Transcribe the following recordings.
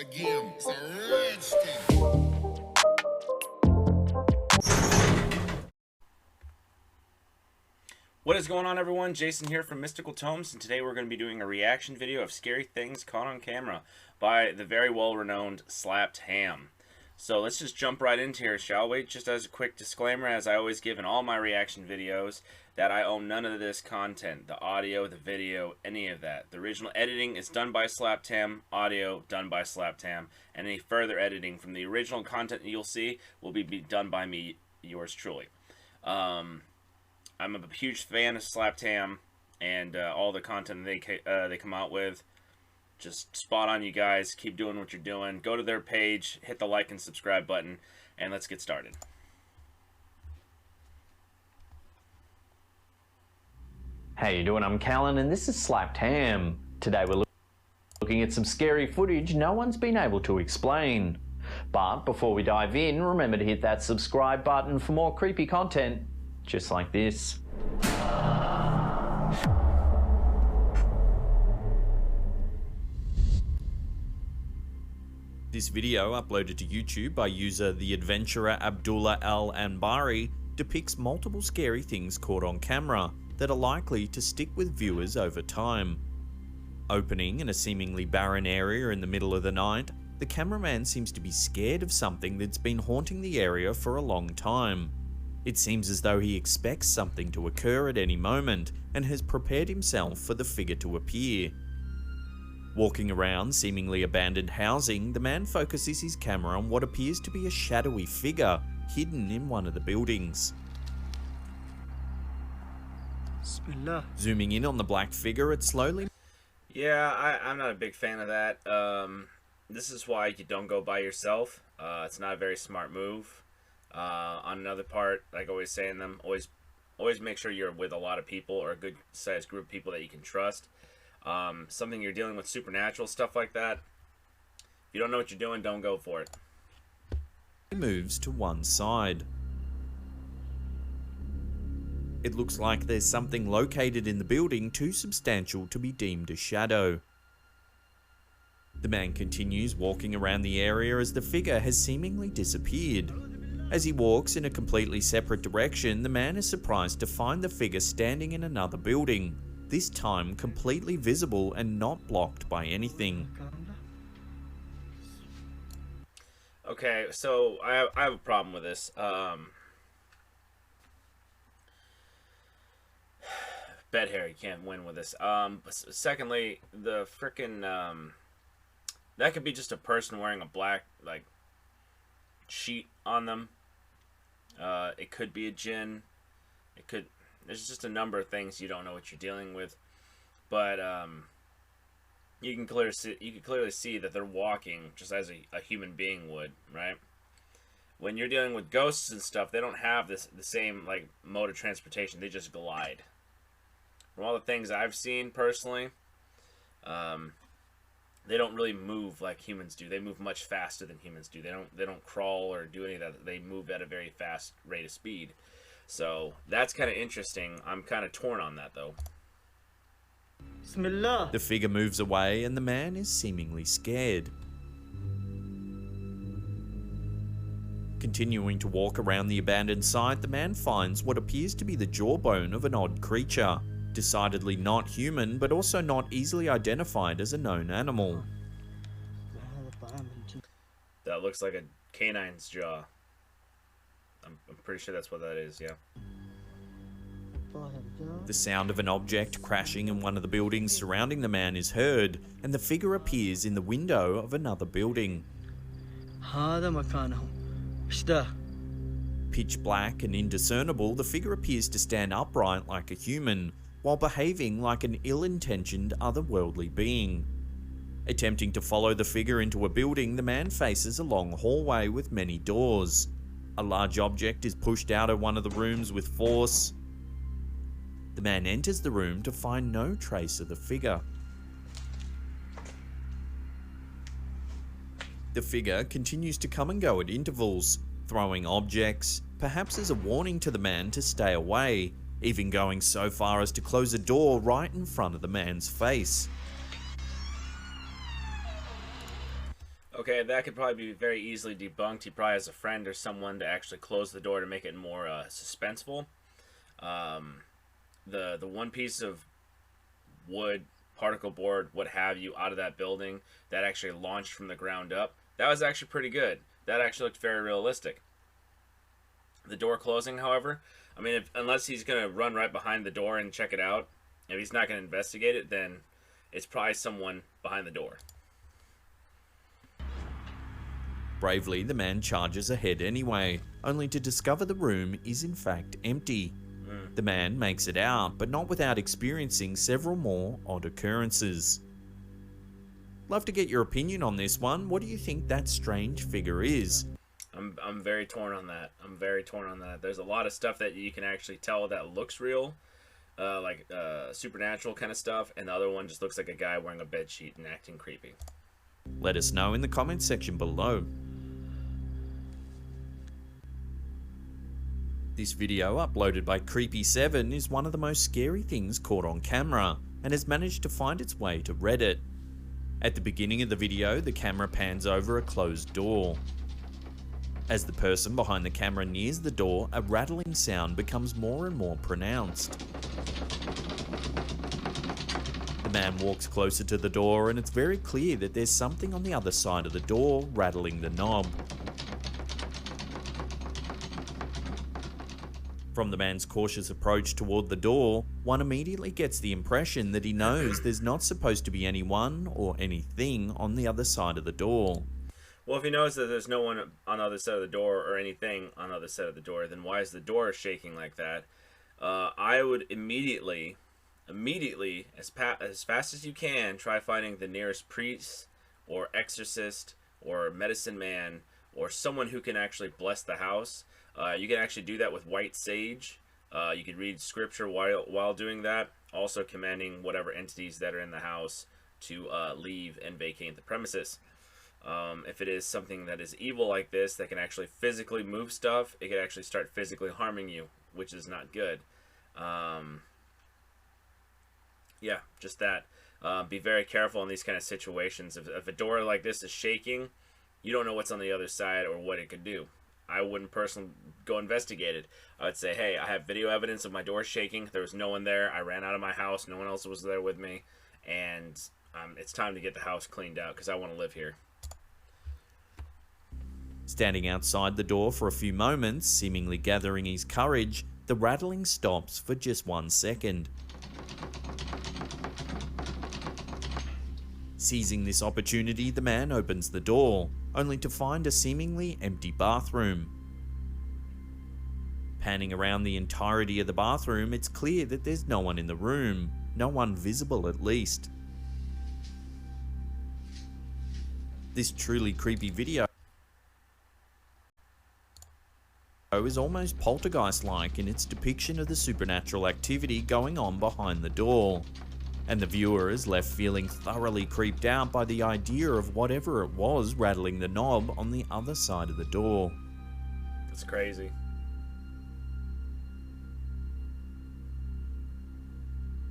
game. It's a rich thing. What is going on, everyone? Jason here from Mystical Tomes, and today we're going to be doing a reaction video of scary things caught on camera by the very well-renowned Slapped Ham. So let's just jump right into here, shall we? Just as a quick disclaimer, as I always give in all my reaction videos, that I own none of this content, the audio, the video, any of that. The original editing is done by Slapped Ham, audio done by Slapped Ham, and any further editing from the original content that you'll see will be done by me, yours truly. I'm a huge fan of Slapped Ham and all the content they come out with. Just spot on, you guys. Keep doing what you're doing. Go to their page, hit the like and subscribe button, and let's get started. How you doing? I'm Callan, and this is Slapped Ham. Today we're looking at some scary footage no one's been able to explain. But before we dive in, remember to hit that subscribe button for more creepy content just like this. This video, uploaded to YouTube by user The Adventurer Abdullah Al Anbari, depicts multiple scary things caught on camera that are likely to stick with viewers over time. Opening in a seemingly barren area in the middle of the night, the cameraman seems to be scared of something that's been haunting the area for a long time. It seems as though he expects something to occur at any moment and has prepared himself for the figure to appear. Walking around seemingly abandoned housing, the man focuses his camera on what appears to be a shadowy figure hidden in one of the buildings. Bismillah. Zooming in on the black figure, it slowly... Yeah, I'm not a big fan of that. This is why you don't go by yourself. It's not a very smart move. On another part, like always saying them, always make sure you're with a lot of people or a good sized group of people that you can trust. Something you're dealing with supernatural stuff like that, if you don't know what you're doing, don't go for it. moves to one side. It looks like there's something located in the building too substantial to be deemed a shadow. The man continues walking around the area as the figure has seemingly disappeared. As he walks in a completely separate direction, the man is surprised to find the figure standing in another building, this time completely visible and not blocked by anything. Okay, so I have a problem with this. Bed hair, you can't win with this. Secondly, the frickin' that could be just a person wearing a black like sheet on them. It could be a djinn. It could. There's just a number of things you don't know what you're dealing with, but you can clearly see that they're walking just as a human being would, right? When you're dealing with ghosts and stuff, they don't have the same like mode of transportation. They just glide. From all the things I've seen personally, they don't really move like humans do. They move much faster than humans do. They don't crawl or do any of that. They move at a very fast rate of speed. So that's kind of interesting. I'm kind of torn on that though. Bismillah. The figure moves away and the man is seemingly scared. Continuing to walk around the abandoned site, the man finds what appears to be the jawbone of an odd creature. Decidedly not human, but also not easily identified as a known animal. That looks like a canine's jaw. I'm pretty sure that's what that is, yeah. The sound of an object crashing in one of the buildings surrounding the man is heard, and the figure appears in the window of another building. Pitch black and indiscernible, the figure appears to stand upright like a human, while behaving like an ill-intentioned otherworldly being. Attempting to follow the figure into a building, the man faces a long hallway with many doors. A large object is pushed out of one of the rooms with force. The man enters the room to find no trace of the figure. The figure continues to come and go at intervals, throwing objects, perhaps as a warning to the man to stay away, even going so far as to close a door right in front of the man's face. Okay, that could probably be very easily debunked. He probably has a friend or someone to actually close the door to make it more suspenseful. The one piece of wood, particle board, what have you, out of that building that actually launched from the ground up, that was actually pretty good. That actually looked very realistic. The door closing, however, I mean, unless he's going to run right behind the door and check it out, if he's not going to investigate it, then it's probably someone behind the door. Bravely, the man charges ahead anyway, only to discover the room is in fact empty. The man makes it out, but not without experiencing several more odd occurrences. Love to get your opinion on this one. What do you think that strange figure is? I'm very torn on that. I'm very torn on that. There's a lot of stuff that you can actually tell that looks real, like supernatural kind of stuff, and the other one just looks like a guy wearing a bedsheet and acting creepy. Let us know in the comments section below. This video, uploaded by Creepy7, is one of the most scary things caught on camera, and has managed to find its way to Reddit. At the beginning of the video, the camera pans over a closed door. As the person behind the camera nears the door, a rattling sound becomes more and more pronounced. The man walks closer to the door, and it's very clear that there's something on the other side of the door rattling the knob. From the man's cautious approach toward the door, one immediately gets the impression that he knows there's not supposed to be anyone or anything on the other side of the door. Well, if he knows that there's no one on the other side of the door or anything on the other side of the door, then why is the door shaking like that? I would immediately, as fast as you can, try finding the nearest priest or exorcist or medicine man or someone who can actually bless the house. You can actually do that with white sage. You could read scripture while doing that, also commanding whatever entities that are in the house to leave and vacate the premises. If it is something that is evil like this, that can actually physically move stuff, it could actually start physically harming you, which is not good. Yeah, just that. Be very careful in these kind of situations. If a door like this is shaking, you don't know what's on the other side or what it could do. I wouldn't personally go investigate it. I would say, hey, I have video evidence of my door shaking. There was no one there. I ran out of my house. No one else was there with me. And it's time to get the house cleaned out because I want to live here. Standing outside the door for a few moments, seemingly gathering his courage, the rattling stops for just 1 second. Seizing this opportunity, the man opens the door, only to find a seemingly empty bathroom. Panning around the entirety of the bathroom, it's clear that there's no one in the room, no one visible at least. This truly creepy video is almost poltergeist-like in its depiction of the supernatural activity going on behind the door, and the viewer is left feeling thoroughly creeped out by the idea of whatever it was rattling the knob on the other side of the door. It's crazy.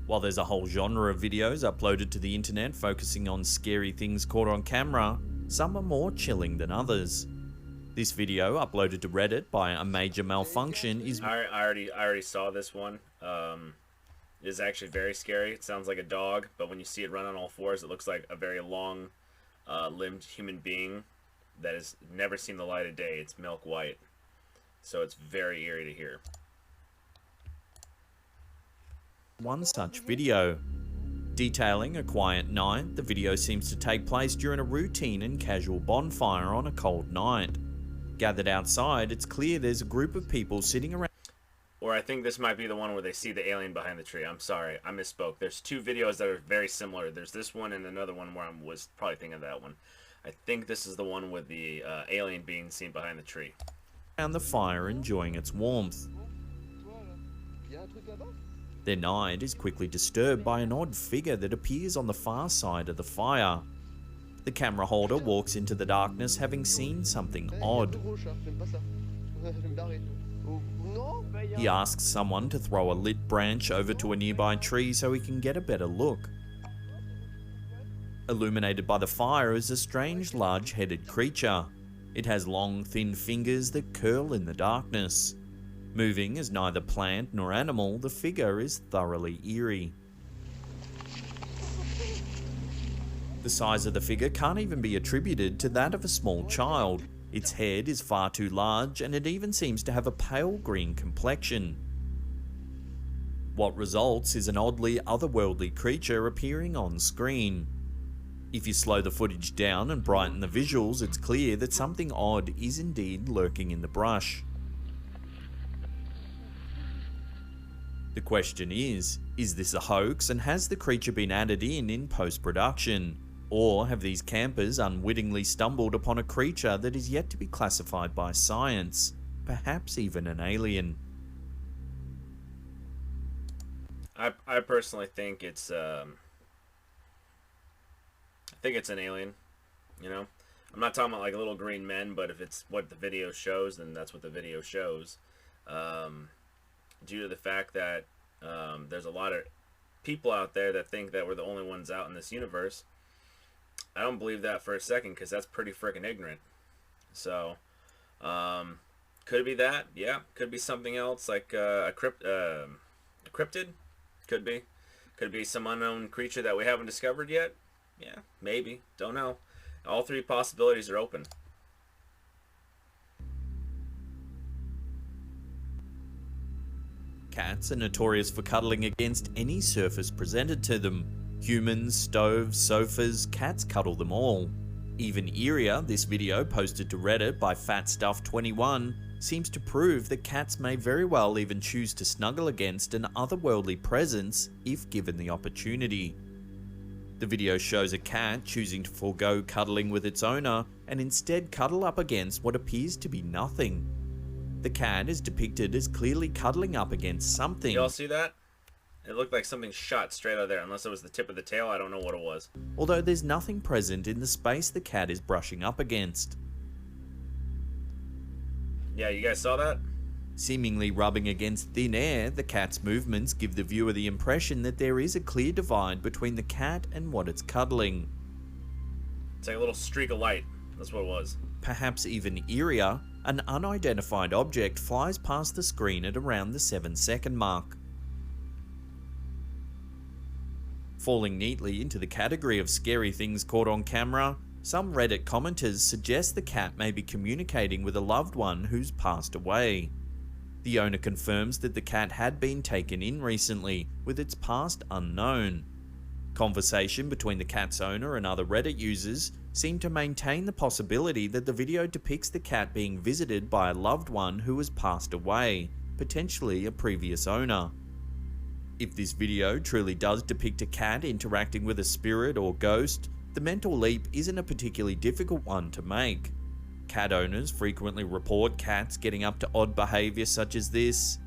While there's a whole genre of videos uploaded to the internet focusing on scary things caught on camera, some are more chilling than others. This video, uploaded to Reddit by A Major Malfunction, is... I already saw this one. It is actually very scary. It sounds like a dog, but when you see it run on all fours, it looks like a very long limbed human being that has never seen the light of day. It's milk white. So it's very eerie to hear. One such video. Detailing a quiet night, the video seems to take place during a routine and casual bonfire on a cold night. Gathered outside, it's clear there's a group of people sitting around. Or I think this might be the one where they see the alien behind the tree. I'm sorry, I misspoke. There's two videos that are very similar. There's this one and another one where I was probably thinking of that one. I think this is the one with the alien being seen behind the tree. Around the fire enjoying its warmth. Their night is quickly disturbed by an odd figure that appears on the far side of the fire. The camera holder walks into the darkness having seen something odd. He asks someone to throw a lit branch over to a nearby tree so he can get a better look. illuminated by the fire, is a strange large-headed creature. It has long, thin fingers that curl in the darkness. Moving as neither plant nor animal, the figure is thoroughly eerie. The size of the figure can't even be attributed to that of a small child. Its head is far too large, and it even seems to have a pale green complexion. What results is an oddly otherworldly creature appearing on screen. If you slow the footage down and brighten the visuals, it's clear that something odd is indeed lurking in the brush. The question is this a hoax, and has the creature been added in post-production? Or have these campers unwittingly stumbled upon a creature that is yet to be classified by science? Perhaps even an alien. I personally think it's an alien, you know? I'm not talking about like little green men, but if it's what the video shows, then that's what the video shows. Due to the fact that there's a lot of people out there that think that we're the only ones out in this universe. I don't believe that for a second, because that's pretty freaking ignorant. So, could it be that? Yeah. Could be something else, like a cryptid? Could be. Could be some unknown creature that we haven't discovered yet? Yeah, maybe. Don't know. All three possibilities are open. Cats are notorious for cuddling against any surface presented to them. Humans, stoves, sofas, cats cuddle them all. Even eerier, this video posted to Reddit by FatStuff21 seems to prove that cats may very well even choose to snuggle against an otherworldly presence if given the opportunity. The video shows a cat choosing to forego cuddling with its owner and instead cuddle up against what appears to be nothing. The cat is depicted as clearly cuddling up against something. Y'all see that? It looked like something shot straight out of there. Unless it was the tip of the tail, I don't know what it was. Although there's nothing present in the space the cat is brushing up against. Yeah, you guys saw that? Seemingly rubbing against thin air, the cat's movements give the viewer the impression that there is a clear divide between the cat and what it's cuddling. It's like a little streak of light. That's what it was. Perhaps even eerier, an unidentified object flies past the screen at around the 7-second mark. Falling neatly into the category of scary things caught on camera, some Reddit commenters suggest the cat may be communicating with a loved one who's passed away. The owner confirms that the cat had been taken in recently, with its past unknown. Conversation between the cat's owner and other Reddit users seem to maintain the possibility that the video depicts the cat being visited by a loved one who has passed away, potentially a previous owner. If this video truly does depict a cat interacting with a spirit or ghost, the mental leap isn't a particularly difficult one to make. Cat owners frequently report cats getting up to odd behaviour such as this.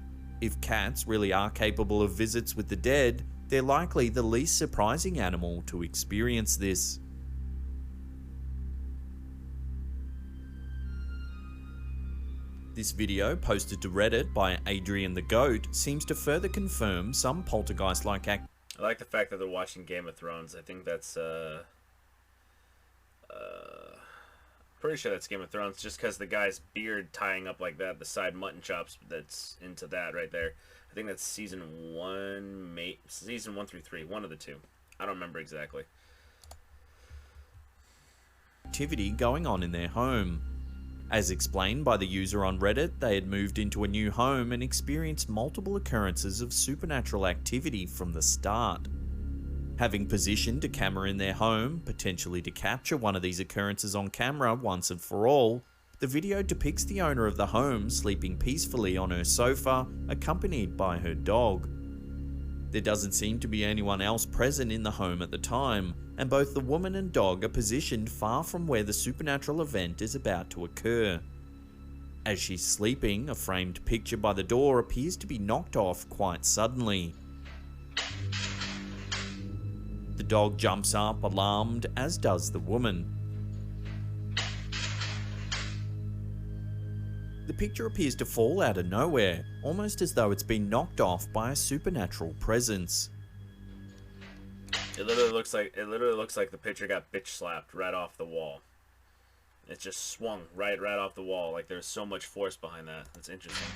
If cats really are capable of visits with the dead, they're likely the least surprising animal to experience this. This video, posted to Reddit by Adrian the Goat, seems to further confirm some poltergeist-like activity. I like the fact that they're watching Game of Thrones. I think that's, pretty sure that's Game of Thrones, just because the guy's beard tying up like that, the side mutton chops, that's into that right there. I think that's season 1 through 3, one of the two. I don't remember exactly. Activity going on in their home. As explained by the user on Reddit, they had moved into a new home and experienced multiple occurrences of supernatural activity from the start. Having positioned a camera in their home, potentially to capture one of these occurrences on camera once and for all, the video depicts the owner of the home sleeping peacefully on her sofa, accompanied by her dog. There doesn't seem to be anyone else present in the home at the time, and both the woman and dog are positioned far from where the supernatural event is about to occur. As she's sleeping, a framed picture by the door appears to be knocked off quite suddenly. The dog jumps up, alarmed, as does the woman. The picture appears to fall out of nowhere, almost as though it's been knocked off by a supernatural presence. It literally looks like the picture got bitch slapped right off the wall. It just swung right off the wall. Like there's so much force behind that. That's interesting.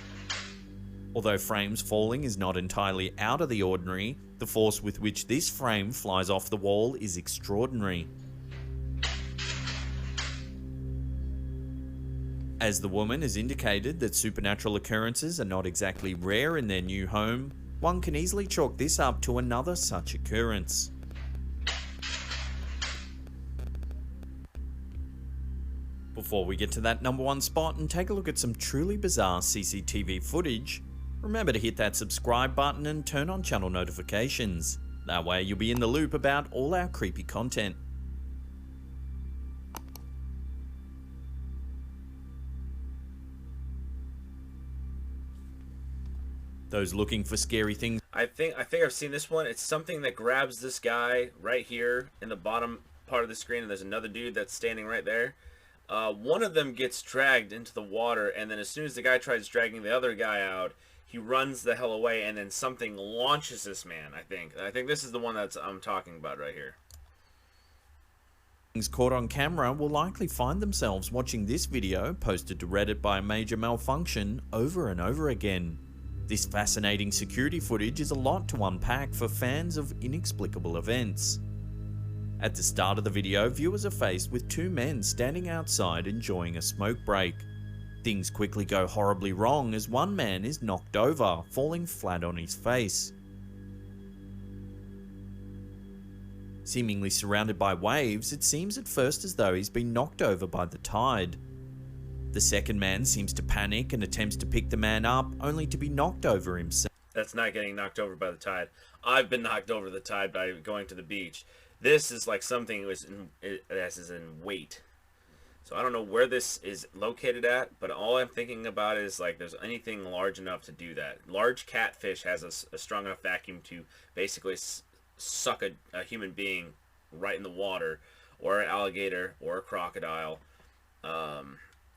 Although frames falling is not entirely out of the ordinary, the force with which this frame flies off the wall is extraordinary. As the woman has indicated that supernatural occurrences are not exactly rare in their new home, one can easily chalk this up to another such occurrence. Before we get to that number one spot and take a look at some truly bizarre CCTV footage, remember to hit that subscribe button and turn on channel notifications. That way you'll be in the loop about all our creepy content. Those looking for scary things. I think I've seen this one. It's something that grabs this guy right here in the bottom part of the screen, and there's another dude that's standing right there. One of them gets dragged into the water, and then as soon as the guy tries dragging the other guy out, he runs the hell away, and then something launches this man. I think this is the one that I'm talking about right here. Caught on camera will likely find themselves watching this video posted to Reddit by a major malfunction over and over again. This fascinating security footage is a lot to unpack for fans of inexplicable events. At the start of the video, viewers are faced with two men standing outside enjoying a smoke break. Things quickly go horribly wrong as one man is knocked over, falling flat on his face. Seemingly surrounded by waves, it seems at first as though he's been knocked over by the tide. The second man seems to panic and attempts to pick the man up, only to be knocked over himself. That's not getting knocked over by the tide. I've been knocked over the tide by going to the beach. This is like something that is in weight. So I don't know where this is located at, but all I'm thinking about is like there's anything large enough to do that. Large catfish has a strong enough vacuum to basically suck a human being right in the water, or an alligator, or a crocodile.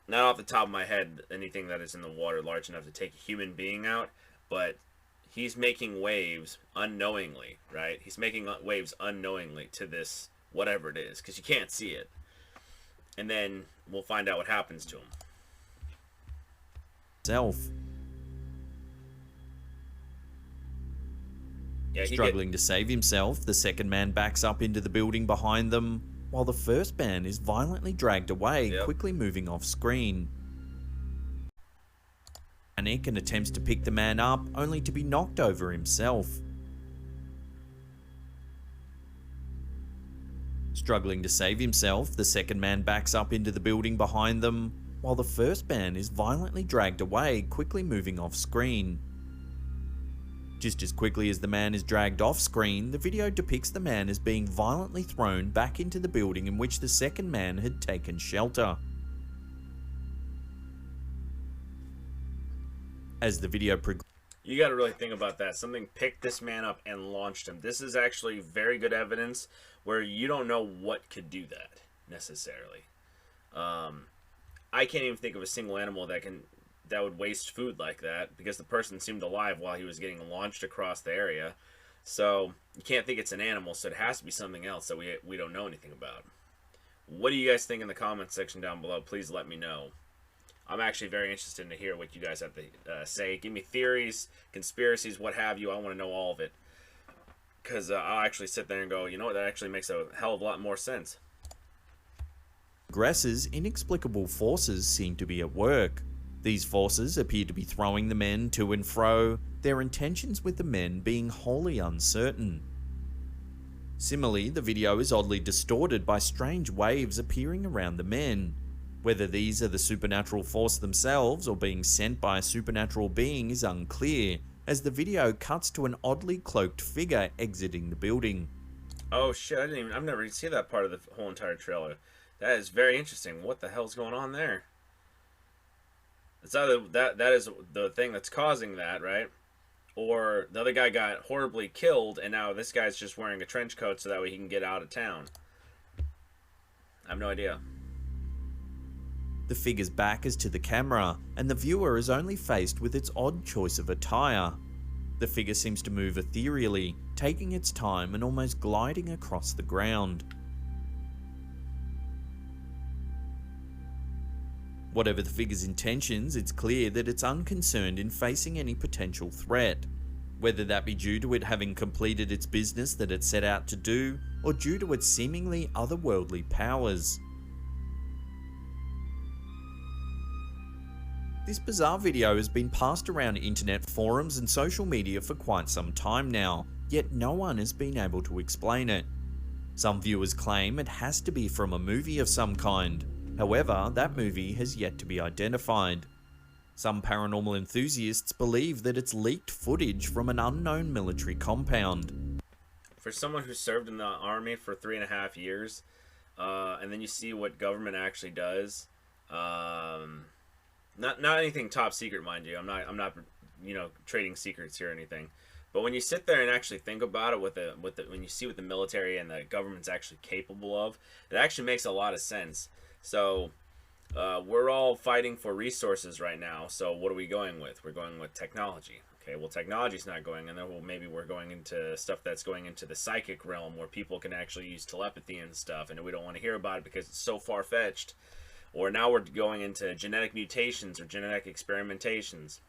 Not off the top of my head, anything that is in the water large enough to take a human being out, but he's making waves unknowingly, right? He's making waves unknowingly to this, whatever it is, because you can't see it. And then we'll find out what happens to him. Yeah, Struggling to save himself, the second man backs up into the building behind them, while the first man is violently dragged away, quickly moving off screen. Panic and attempts to pick the man up, only to be knocked over himself. Struggling to save himself, the second man backs up into the building behind them, while the first man is violently dragged away, quickly moving off screen. Just as quickly as the man is dragged off screen, the video depicts the man as being violently thrown back into the building in which the second man had taken shelter. As the video progresses, you got to really think about that. Something picked this man up and launched him. This is actually very good evidence where you don't know what could do that necessarily. I can't even think of a single animal that would waste food like that, because the person seemed alive while he was getting launched across the area. So you can't think it's an animal, so it has to be something else that we don't know anything about. What do you guys think in the comments section down below? Please let me know. I'm actually very interested to hear what you guys have to say. Give me theories, conspiracies, what have you. I want to know all of it, because I'll actually sit there and go, you know what, that actually makes a hell of a lot more sense. Inexplicable forces seem to be at work. These forces appear to be throwing the men to and fro, their intentions with the men being wholly uncertain. Similarly, the video is oddly distorted by strange waves appearing around the men. Whether these are the supernatural force themselves or being sent by a supernatural being is unclear, as the video cuts to an oddly cloaked figure exiting the building. Oh shit, I've never even seen that part of the whole entire trailer. That is very interesting. What the hell's going on there? It's either that is the thing that's causing that, right? Or the other guy got horribly killed, and now this guy's just wearing a trench coat so that way he can get out of town. I have no idea. The figure's back is to the camera, and the viewer is only faced with its odd choice of attire. The figure seems to move ethereally, taking its time and almost gliding across the ground. Whatever the figure's intentions, it's clear that it's unconcerned in facing any potential threat, whether that be due to it having completed its business that it set out to do, or due to its seemingly otherworldly powers. This bizarre video has been passed around internet forums and social media for quite some time now, yet no one has been able to explain it. Some viewers claim it has to be from a movie of some kind. However, that movie has yet to be identified. Some paranormal enthusiasts believe that it's leaked footage from an unknown military compound. For someone who served in the army for 3.5 years, and then you see what government actually does, not anything top secret, mind you. I'm not trading secrets here or anything. But when you sit there and actually think about it, when you see what the military and the government's actually capable of, it actually makes a lot of sense. So we're all fighting for resources right now. So what are we going with? We're going with technology. Okay, well, technology's not going in there. Well, maybe we're going into stuff that's going into the psychic realm where people can actually use telepathy and stuff, and we don't want to hear about it because it's so far-fetched. Or now we're going into genetic mutations or genetic experimentations.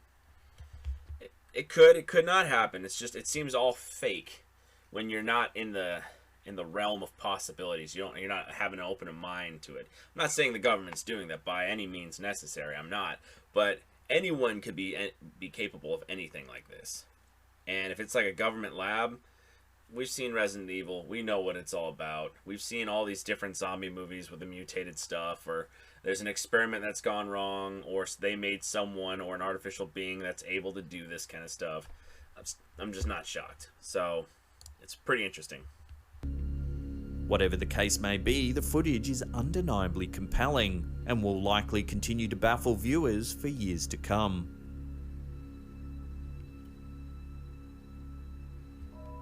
It could not happen. It's just, it seems all fake when you're not in the realm of possibilities. You're not having an open mind to it. I'm not saying the government's doing that by any means necessary. I'm not. But anyone could be capable of anything like this. And if it's like a government lab, we've seen Resident Evil. We know what it's all about. We've seen all these different zombie movies with the mutated stuff, or there's an experiment that's gone wrong, or they made someone or an artificial being that's able to do this kind of stuff. I'm just not shocked. So it's pretty interesting. Whatever the case may be, the footage is undeniably compelling and will likely continue to baffle viewers for years to come.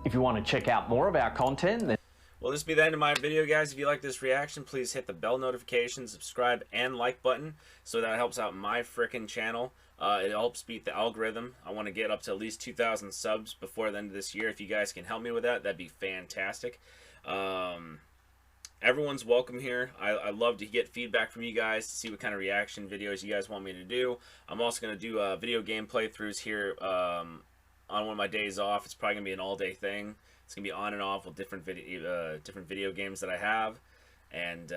If you want to check out more of our content, then Well, this will be the end of my video, guys. If you like this reaction, please hit the bell notification, subscribe, and like button, so that helps out my frickin' channel. It helps beat the algorithm. I want to get up to at least 2,000 subs before the end of this year. If you guys can help me with that, that'd be fantastic. Everyone's welcome here. I love to get feedback from you guys to see what kind of reaction videos you guys want me to do. I'm also going to do video game playthroughs here on one of my days off. It's probably going to be an all-day thing. It's going to be on and off with different video games that I have. And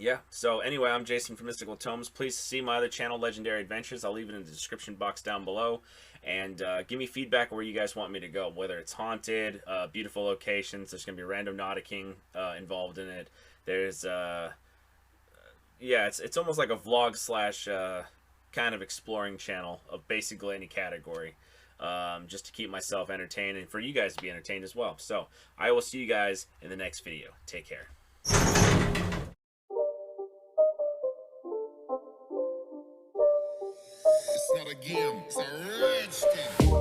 yeah, so anyway, I'm Jason from Mystical Tomes. Please see my other channel, Legendary Adventures. I'll leave it in the description box down below. And give me feedback where you guys want me to go, whether it's haunted, beautiful locations. There's going to be random Nautica involved in it. There's, yeah, it's almost like a vlog slash kind of exploring channel of basically any category. Just to keep myself entertained and for you guys to be entertained as well. So I will see you guys in the next video. Take care. It's not a game, it's a rich thing.